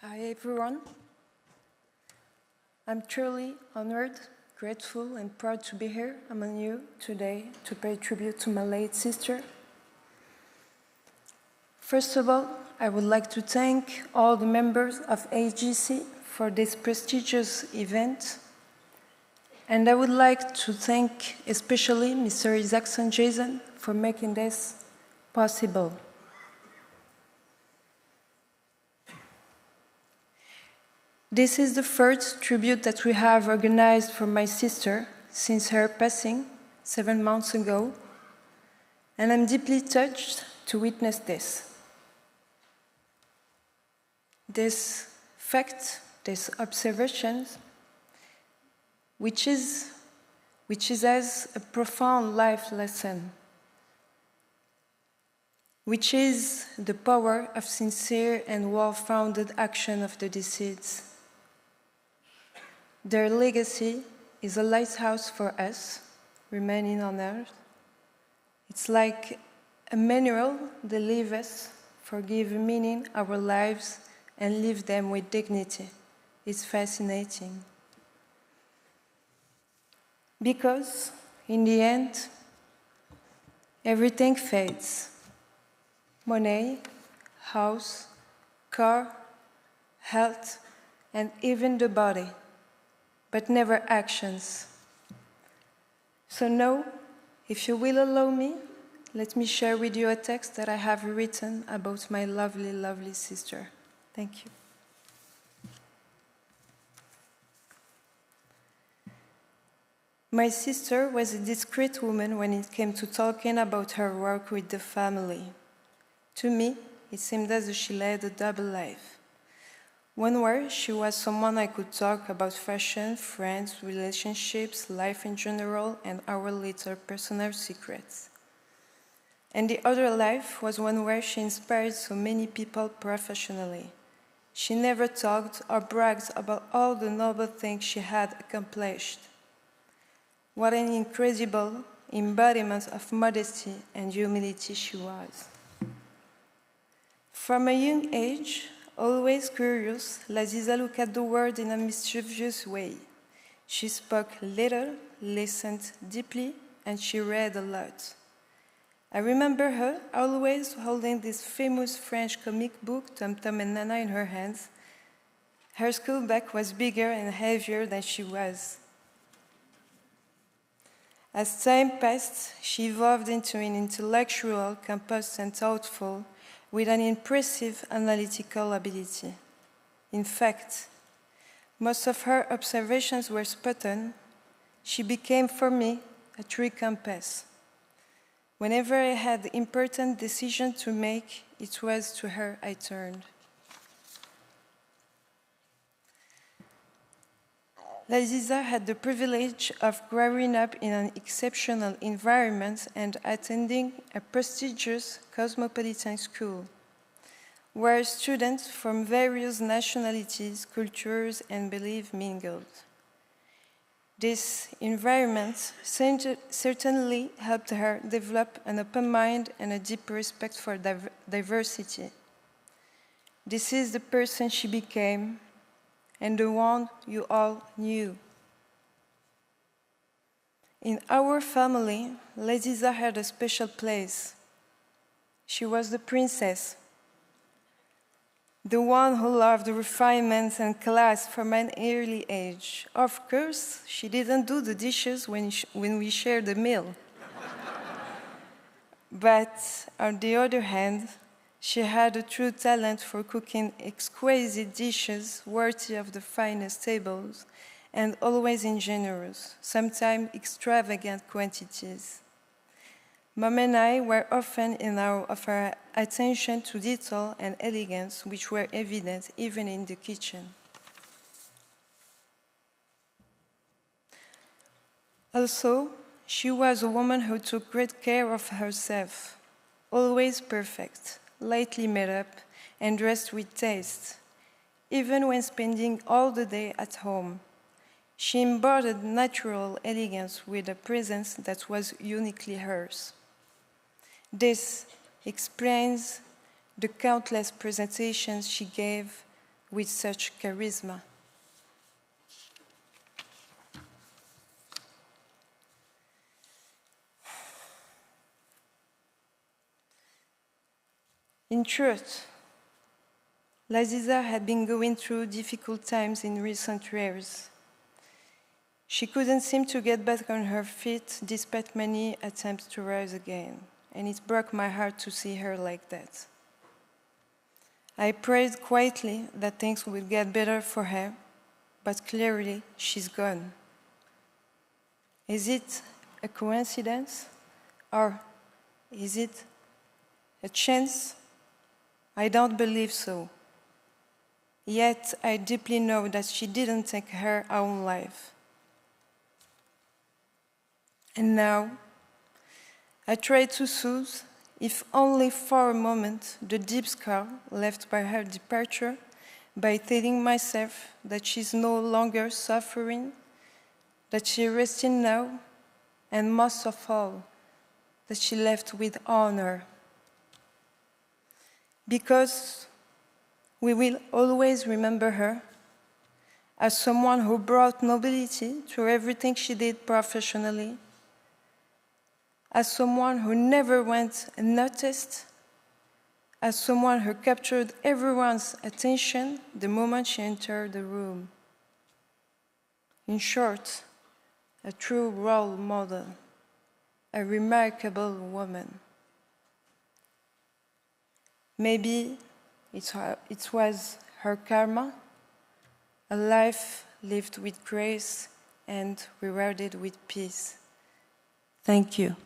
Hi everyone. I'm truly honored, grateful and proud to be here among you today to pay tribute to my late sister. First of all, I would like to thank all the members of AJC for this prestigious event. And I would like to thank especially Mr. Isaacson Jason for making this possible. This is the first tribute that we have organized for my sister since her passing 7 months ago, and I'm deeply touched to witness this. This fact, this observation, which is as a profound life lesson, which is the power of sincere and well-founded action of the deceased. Their legacy is a lighthouse for us, remaining on earth. It's like a manual that leaves us for giving meaning our lives and live them with dignity. It's fascinating. Because, in the end, everything fades. Money, house, car, health, and even the body, but never actions. So now, if you will allow me, let me share with you a text that I have written about my lovely, lovely sister. Thank you. My sister was a discreet woman when it came to talking about her work with the family. To me, it seemed as if she led a double life. One where she was someone I could talk about fashion, friends, relationships, life in general, and our little personal secrets. And the other life was one where she inspired so many people professionally. She never talked or bragged about all the noble things she had accomplished. What an incredible embodiment of modesty and humility she was. From a young age, always curious, Laziza looked at the world in a mischievous way. She spoke little, listened deeply, and she read a lot. I remember her always holding this famous French comic book, Tom Tom and Nana, in her hands. Her school bag was bigger and heavier than she was. As time passed, she evolved into an intellectual, composed and thoughtful, with an impressive analytical ability. In fact, most of her observations were spot on. She became, for me, a true compass. Whenever I had important decisions to make, it was to her I turned. Laziza had the privilege of growing up in an exceptional environment and attending a prestigious cosmopolitan school, where students from various nationalities, cultures, and beliefs mingled. This environment certainly helped her develop an open mind and a deep respect for diversity. This is the person she became, and the one you all knew. In our family, Laziza had a special place. She was the princess, the one who loved refinement and class from an early age. Of course, she didn't do the dishes when we shared the meal. But on the other hand, she had a true talent for cooking exquisite dishes worthy of the finest tables and always in generous, sometimes extravagant quantities. Mom and I were often in awe of her attention to detail and elegance, which were evident even in the kitchen. Also, she was a woman who took great care of herself, always perfect, lightly made up, and dressed with taste. Even when spending all the day at home, she embodied natural elegance with a presence that was uniquely hers. This explains the countless presentations she gave with such charisma. In truth, Laziza had been going through difficult times in recent years. She couldn't seem to get back on her feet despite many attempts to rise again, and it broke my heart to see her like that. I prayed quietly that things would get better for her, but clearly she's gone. Is it a coincidence, or is it a chance? I don't believe so. Yet I deeply know that she didn't take her own life. And now, I try to soothe, if only for a moment, the deep scar left by her departure by telling myself that she's no longer suffering, that she's resting now, and most of all, that she left with honor. Because we will always remember her as someone who brought nobility to everything she did professionally, as someone who never went unnoticed, as someone who captured everyone's attention the moment she entered the room. In short, a true role model, a remarkable woman. Maybe it was her karma, a life lived with grace and rewarded with peace. Thank you.